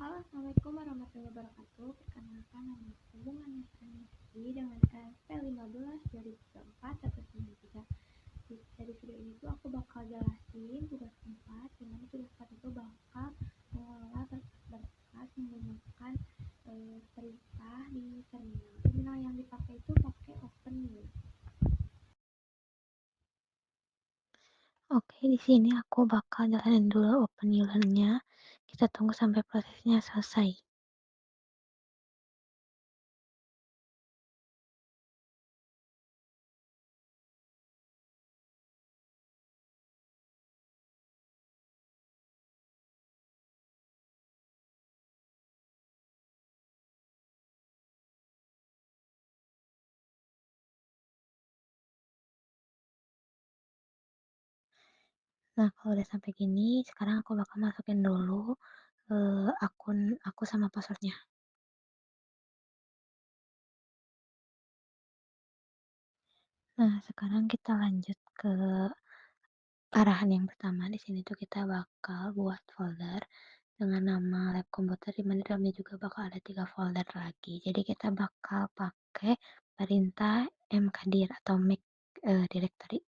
Halo, Assalamualaikum warahmatullahi wabarakatuh. Perkenalkan nama aku Bunga Nesri dengan NP15 2024 Dari video ini tuh aku bakal jelasin tugas 4, dimana tugas 4 itu bakal mengelola berkas menggunakan perintah di terminal. Terminal yang dipakai itu pakai OpenWorld. Oke, di sini aku bakal jalanin dulu open nya. Kita tunggu sampai prosesnya selesai. Nah, kalau udah sampai gini, sekarang aku bakal masukin dulu akun aku sama passwordnya. Nah, sekarang kita lanjut ke arahan yang pertama. Di sini tuh kita bakal buat folder dengan nama lab komputer, di mana dalamnya juga bakal ada 3 folder lagi. Jadi kita bakal pakai perintah mkdir atau make directory.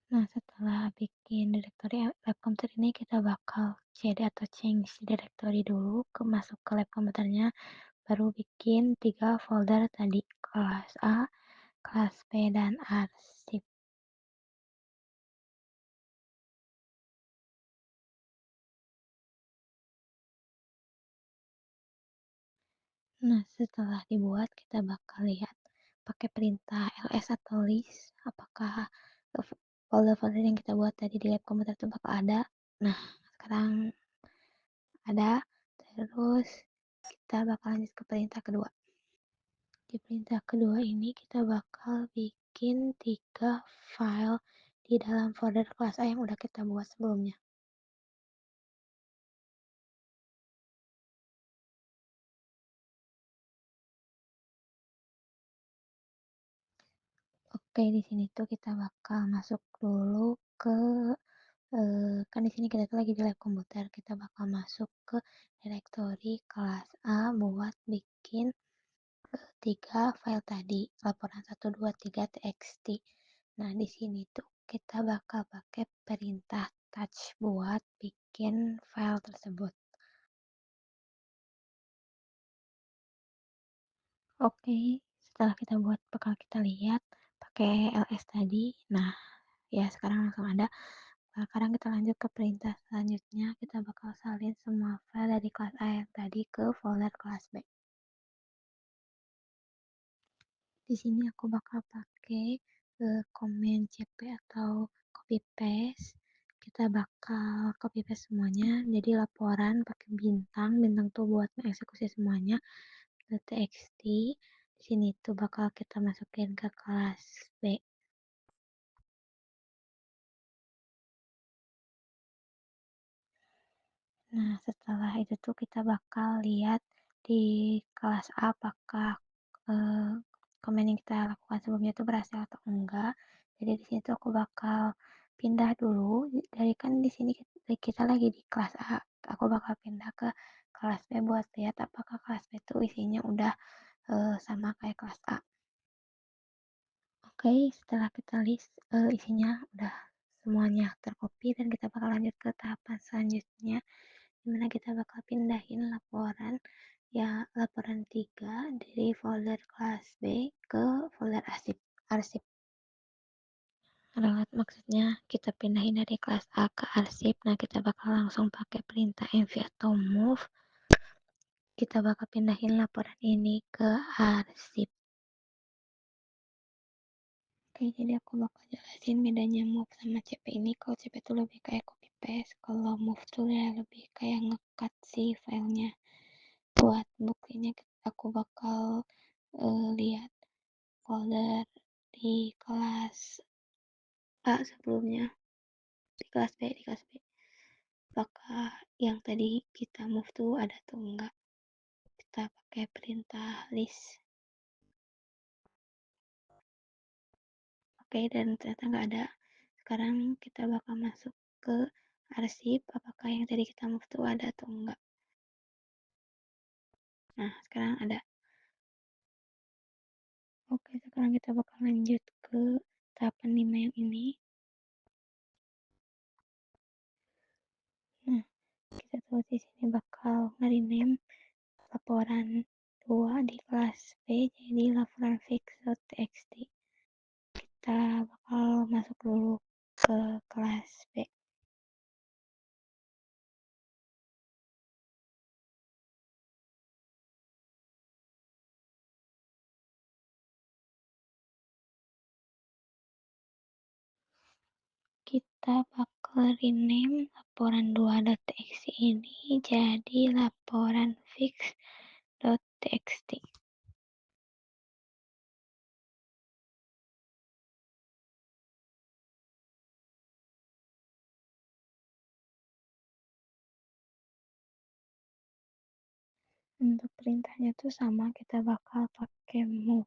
Nah, setelah bikin directory lab komputer ini, kita bakal cd atau change directory dulu, masuk ke lab komputernya, baru bikin 3 folder tadi, kelas A, kelas B, dan arsip. Nah, setelah dibuat, kita bakal lihat pakai perintah ls atau list, apakah folder-folder yang kita buat tadi di lab komputer itu bakal ada. Nah, sekarang ada. Terus kita bakal lanjut ke perintah kedua. Di perintah kedua ini kita bakal bikin 3 file di dalam folder kelas A yang udah kita buat sebelumnya. Oke, di sini tuh kita bakal masuk dulu ke kan di sini kita tuh lagi di lab komputer, kita bakal masuk ke directory kelas A buat bikin 3 file tadi, laporan 123 txt. Nah, di sini tuh kita bakal pakai perintah touch buat bikin file tersebut. Oke, setelah kita buat bakal kita lihat pakai ls tadi. Nah, ya sekarang langsung ada. Sekarang kita lanjut ke perintah selanjutnya. Kita bakal salin semua file dari kelas A yang tadi ke folder kelas B. Di sini aku bakal pakai command cp atau copy paste. Kita bakal copy paste semuanya. Jadi laporan pakai bintang. Bintang tuh buat mengeksekusi semuanya. .txt. Di sini tuh bakal kita masukin ke kelas B. Nah, setelah itu tuh kita bakal lihat di kelas A apakah eh, komen yang kita lakukan sebelumnya itu berhasil atau enggak. Jadi di sini tuh aku bakal pindah dulu. Dari kan di sini kita lagi di kelas A. Aku bakal pindah ke kelas B buat lihat apakah kelas B itu isinya udah sama kayak kelas A. Oke, setelah kita list isinya udah semuanya tercopy, dan kita bakal lanjut ke tahapan selanjutnya, dimana kita bakal pindahin laporan laporan 3 dari folder kelas B ke folder arsip. Maksudnya kita pindahin dari kelas A ke arsip. Nah, kita bakal langsung pakai perintah mv atau move. Kita bakal pindahin laporan ini ke arsip. Oke, jadi aku bakal jelasin bedanya move sama CP ini. Kalau CP itu lebih kayak copy paste, kalau move tuh ya lebih kayak ngekat si filenya. Buat buktinya aku bakal lihat folder di kelas A sebelumnya, di kelas B. Apakah yang tadi kita move tuh ada tuh enggak? Kita pakai perintah list. Oke, dan ternyata nggak ada. Sekarang kita bakal masuk ke arsip, apakah yang tadi kita move tuh ada atau enggak. Nah, sekarang ada. Oke, sekarang kita bakal lanjut ke tahapan 5 yang ini. Nah, kita tuh di sini bakal nge-rename laporan 2 di kelas B jadi laporan fix.txt. Kita bakal masuk dulu ke kelas B. Kita bakal rename laporan 2.txt ini jadi laporan fix.txt. Untuk perintahnya tuh sama, kita bakal pakai move.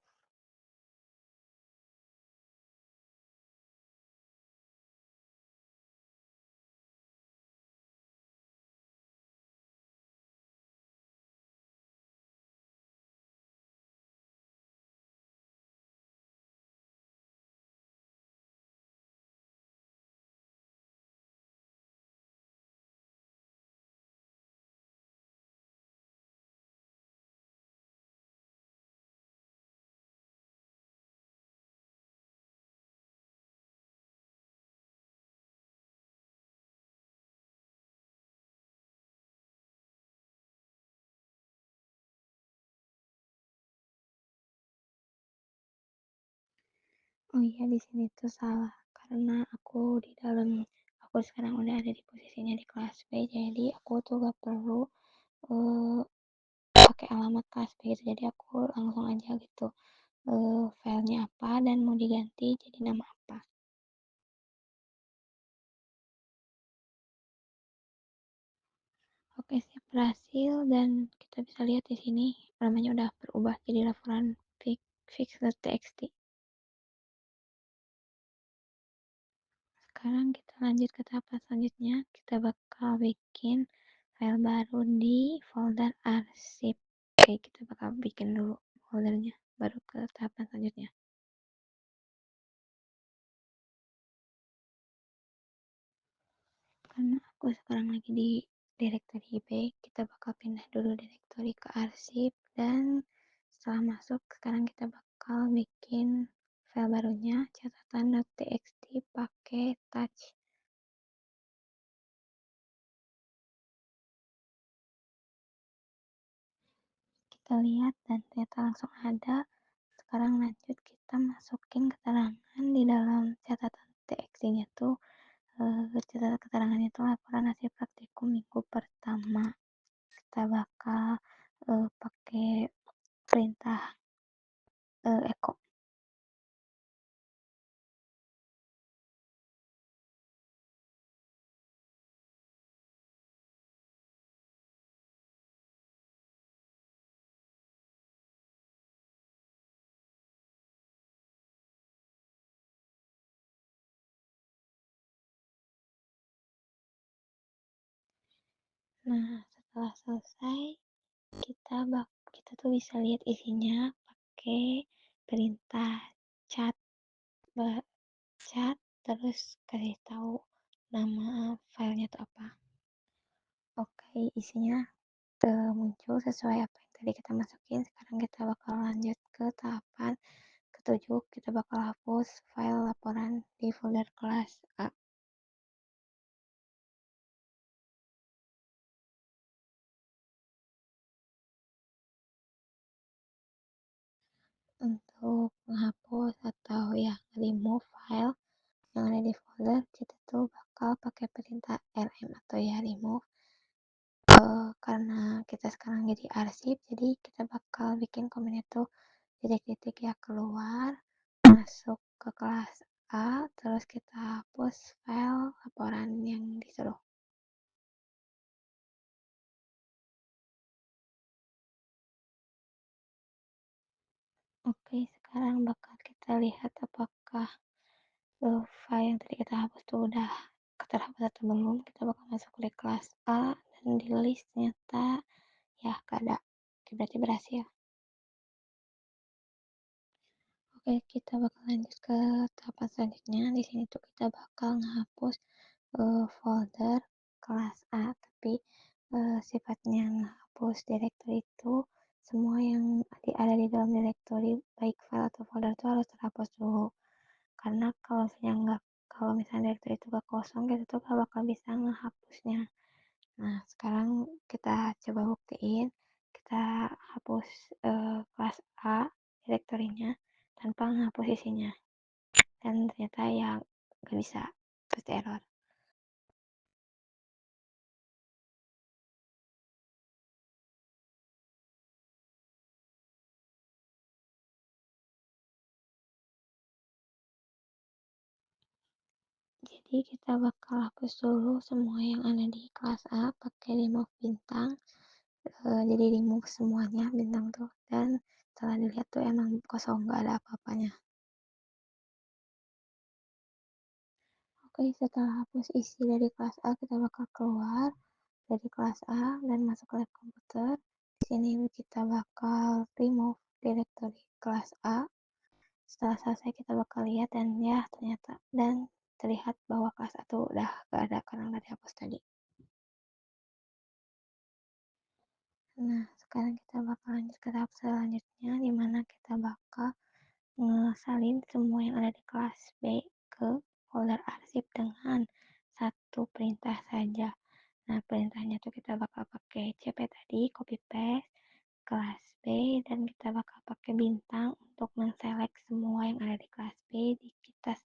Oh iya, di sini tuh salah karena aku sekarang udah ada di posisinya di kelas B, jadi aku tuh gak perlu uh, pakai alamat kelas B gitu. Jadi aku langsung aja gitu filenya apa dan mau diganti jadi nama apa. Oke, siap, berhasil, dan kita bisa lihat di sini namanya udah berubah jadi laporan fix.txt. Sekarang kita lanjut ke tahap selanjutnya. Kita bakal bikin file baru di folder arsip. Oke, kita bakal bikin dulu foldernya, baru ke tahapan selanjutnya. Karena aku sekarang lagi di directory B, kita bakal pindah dulu directory ke arsip, dan setelah masuk sekarang kita bakal bikin file barunya catatan.txt pakai touch. Kita lihat dan ternyata langsung ada. Sekarang lanjut, kita masukin keterangan di dalam catatan txt-nya tuh. Catatan keterangannya itu laporan hasil praktikum minggu pertama. Kita bakal pakai perintah echo. Nah, setelah selesai, kita tuh bisa lihat isinya pakai perintah chat, chat, terus kasih tahu nama filenya tuh apa. Oke, isinya muncul sesuai apa yang tadi kita masukin. Sekarang kita bakal lanjut ke tahapan ketujuh. Kita bakal hapus file laporan di folder kelas A. Untuk menghapus atau ya remove file yang ada di folder, kita tuh bakal pakai perintah rm atau ya remove. Karena kita sekarang jadi arsip, jadi kita bakal bikin komen itu titik-titik ya keluar, masuk ke kelas A, terus kita hapus file laporan yang disuruh. Oke, sekarang bakal kita lihat apakah file yang tadi kita hapus tuh udah terhapus atau belum, kita bakal masuk di kelas A dan di list ternyata ya gak ada. Oke, berarti berhasil. Oke, kita bakal lanjut ke tahapan selanjutnya. Di sini tuh kita bakal menghapus folder kelas A, tapi sifatnya menghapus directory itu semua yang ada di dalam directory baik file atau folder itu harus terhapus dulu. Karena kalau misalnya directory itu gak kosong, kita tuh gak bakal bisa menghapusnya. Nah, sekarang kita coba buktiin, kita hapus kelas A direktorinya tanpa menghapus isinya. Dan ternyata ya gak bisa, pasti error. Jadi kita bakal hapus dulu semua yang ada di kelas A pakai remove bintang. Jadi remove semuanya bintang tuh, dan setelah dilihat tuh emang kosong, gak ada apa-apanya. Oke, setelah hapus isi dari kelas A, kita bakal keluar dari kelas A dan masuk ke lab komputer. Di sini kita bakal remove directory kelas A. Setelah selesai kita bakal lihat dan ya ternyata dan terlihat bahwa kelas A tuh udah gak ada karena udah dihapus tadi. Nah, sekarang kita bakal lanjut ke tahap selanjutnya, di mana kita bakal ngesalin semua yang ada di kelas B ke folder arsip dengan satu perintah saja. Nah, perintahnya tuh kita bakal pakai cp tadi, copy paste kelas B, dan kita bakal pakai bintang untuk menselect semua yang ada di kelas B, kita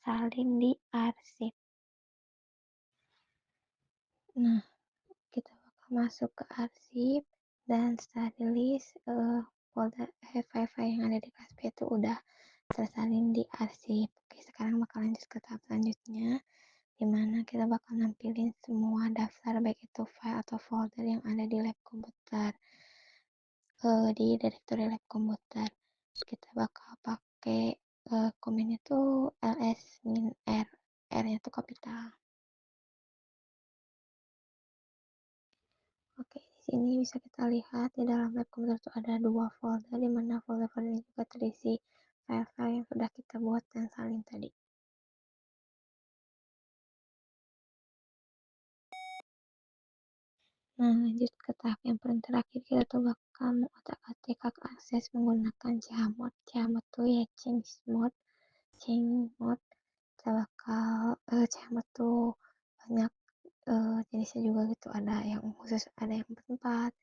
salin di arsip. Nah, kita bakal masuk ke arsip dan setelah di list folder file-file yang ada di kelas B itu udah tersalin di arsip. Oke, sekarang bakal lanjut ke tahap selanjutnya, di mana kita bakal nampilin semua daftar baik itu file atau folder yang ada di lab komputer, di directory lab komputer. Kita bakal pakai komennya tuh ls-r, r-nya tuh kapital. Oke, di sini bisa kita lihat di dalam lab komputer itu ada dua folder, di mana folder-folder ini juga terisi file-file yang sudah kita buat dan salin tadi. Nah, lanjut ke tahap yang paling terakhir, kita tuh bakal mengotak-atik hak akses menggunakan chmod. Chmod tuh ya change mode. Kita bakal chmod tuh banyak jenisnya juga gitu. Ada yang khusus, ada yang bertempat,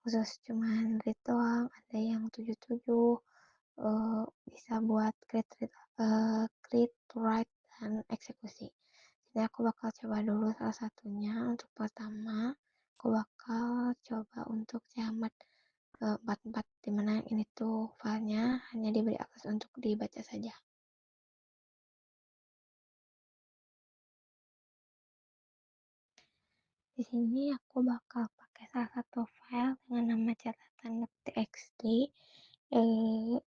khusus cuman read doang, ada yang 77 bisa buat create, write, dan eksekusi. Jadi aku bakal coba dulu salah satunya. Untuk pertama, aku bakal coba untuk jamat 44, dimana ini tuh filenya hanya diberi akses untuk dibaca saja. Di sini aku bakal pakai salah satu file dengan nama catatan.txt, eh,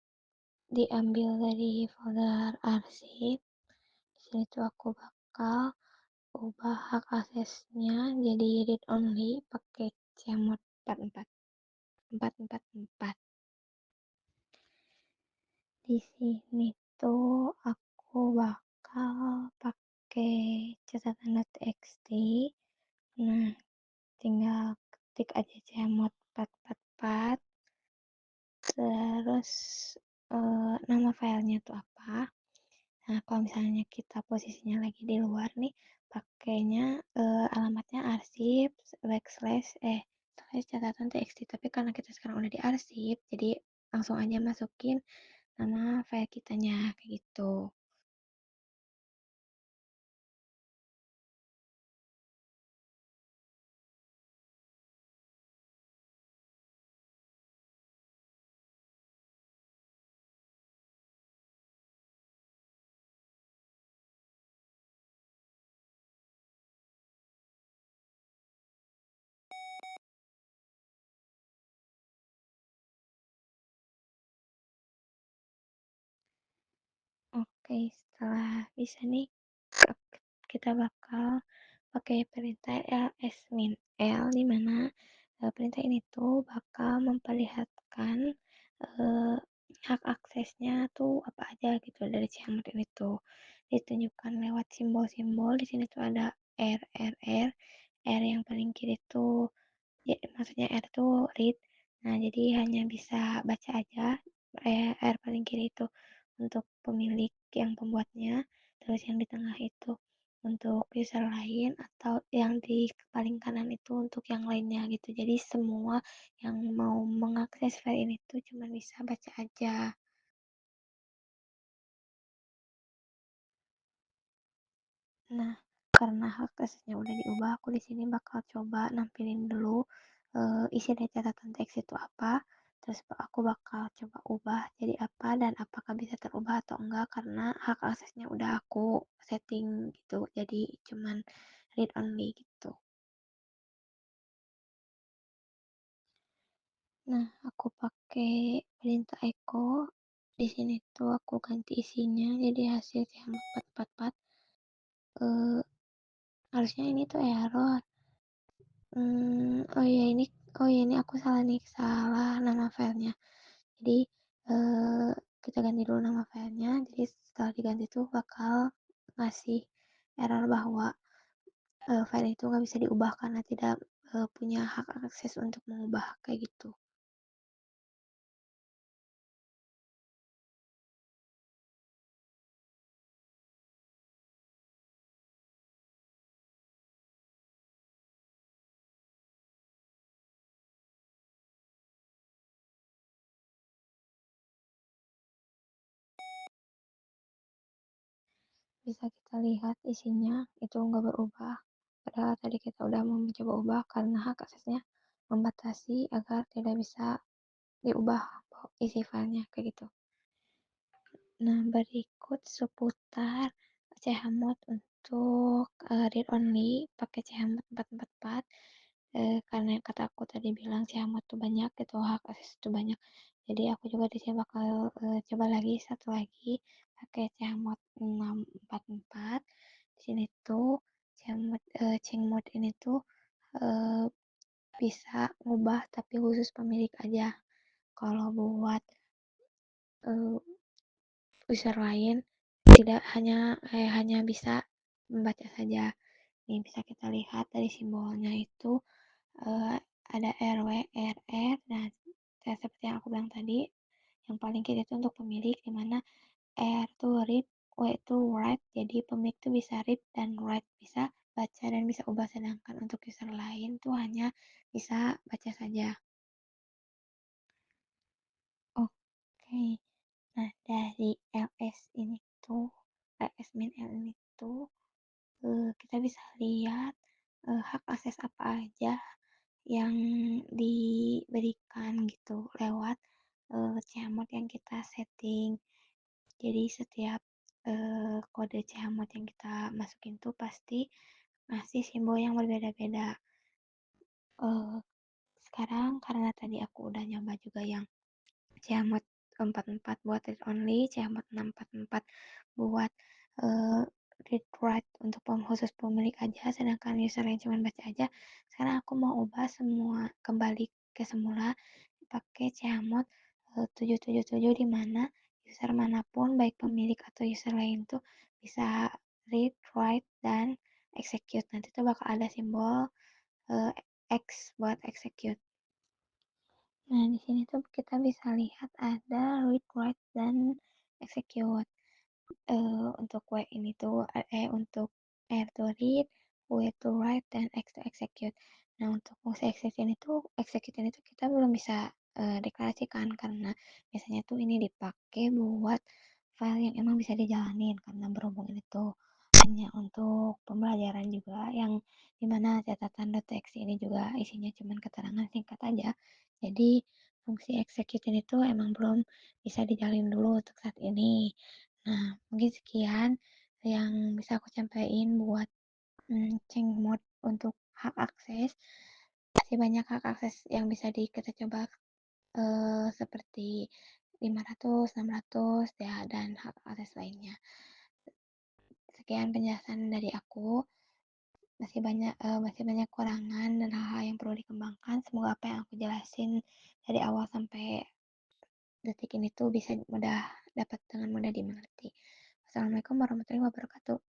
diambil dari folder arsip. Di sini tuh aku bakal ubah hak aksesnya jadi read only pakai chmod 44. Di sini tuh aku bakal pakai catatan.txt. Nah, tinggal ketik aja chmod 444, terus nama filenya tuh apa. Nah, kalau misalnya kita posisinya lagi di luar nih, pakainya alamatnya arsip backslash slash catatan txt. Tapi karena kita sekarang udah di arsip, jadi langsung aja masukin nama file kitanya kayak gitu. Oke, setelah bisa nih, kita bakal pakai perintah ls-l, di mana perintah ini tuh bakal memperlihatkan eh, hak aksesnya tuh apa aja gitu dari si Hamlet ini tuh ditunjukkan lewat simbol-simbol. Di sini tuh ada R yang paling kiri tuh, ya, maksudnya R tuh read. Nah, jadi hanya bisa baca aja. R paling kiri itu untuk pemilik yang pembuatnya, terus yang di tengah itu untuk user lain, atau yang di paling kanan itu untuk yang lainnya gitu. Jadi semua yang mau mengakses file ini tuh cuma bisa baca aja. Nah, karena hak aksesnya udah diubah, aku di sini bakal coba nampilin dulu isi dari catatan teks itu apa. Terus aku bakal coba ubah jadi apa dan apakah bisa terubah atau enggak karena hak aksesnya udah aku setting gitu. Jadi cuman read only gitu. Nah, aku pakai perintah echo. Di sini tuh aku ganti isinya jadi hasil yang 444. Eh, harusnya ini tuh error. Oh ya ini aku salah nih, salah nama filenya. Jadi eh, kita ganti dulu nama filenya. Jadi setelah diganti tuh bakal ngasih error bahwa file itu nggak bisa diubah karena tidak punya hak akses untuk mengubah kayak gitu. Bisa kita lihat isinya itu nggak berubah. Padahal tadi kita udah mau mencoba ubah karena hak aksesnya membatasi agar tidak bisa diubah isi filenya kayak gitu. Nah, berikut seputar Chmod untuk read only pakai Chmod 444. Karena kata aku tadi bilang Chmod tuh banyak gitu, hak akses itu banyak. Jadi aku juga di sini bakal coba lagi satu lagi pakai Chmod 644. Di sini tuh Chmod ini tuh eh, bisa ngubah tapi khusus pemilik aja. Kalau buat eh, user lain tidak hanya bisa membaca saja. Ini bisa kita lihat dari simbolnya itu eh, ada RW, RR. Nah, seperti yang aku bilang tadi, yang paling kiri itu untuk pemilik, di mana R itu read, W itu write. Jadi pemilik itu bisa read dan write, bisa baca dan bisa ubah. Sedangkan untuk user lain tuh hanya bisa baca saja. Oke, nah dari LS ini tuh, LS min L ini tuh kita bisa lihat hak akses apa aja yang diberikan gitu lewat Cmod yang kita setting. Jadi setiap kode Cmod yang kita masukin tuh pasti ngasih simbol yang berbeda-beda. Eh, sekarang karena tadi aku udah nyoba juga yang Cmod 44 buat read only, Cmod 644 buat uh, read write untuk khusus pemilik aja, sedangkan user yang cuma baca aja. Sekarang aku mau ubah semua kembali ke semula pakai Cmod 777, di mana user manapun baik pemilik atau user lain tuh bisa read, write, dan execute. Nanti tuh bakal ada simbol uh, X buat execute. Nah, di sini tuh kita bisa lihat ada read, write, dan execute. Untuk W ini tuh, untuk R to read, W to write, dan X to execute. Nah, untuk fungsi execute ini tuh kita belum bisa deklarasikan karena biasanya tuh ini dipakai buat file yang emang bisa dijalanin karena berhubung ini tuh hanya untuk pembelajaran juga yang dimana catatan.txt ini juga isinya cuman keterangan singkat aja. Jadi fungsi execute ini tuh emang belum bisa dijalin dulu untuk saat ini. Nah, mungkin sekian yang bisa aku sampaikan buat ceng mode untuk hak akses. Masih banyak hak akses yang bisa kita coba seperti 500, 600 ya dan hak akses lainnya. sekian penjelasan dari aku. Masih banyak kekurangan dan hal-hal yang perlu dikembangkan. Semoga apa yang aku jelasin dari awal sampai detik ini tuh bisa dapat dengan mudah dimengerti. Wassalamualaikum warahmatullahi wabarakatuh.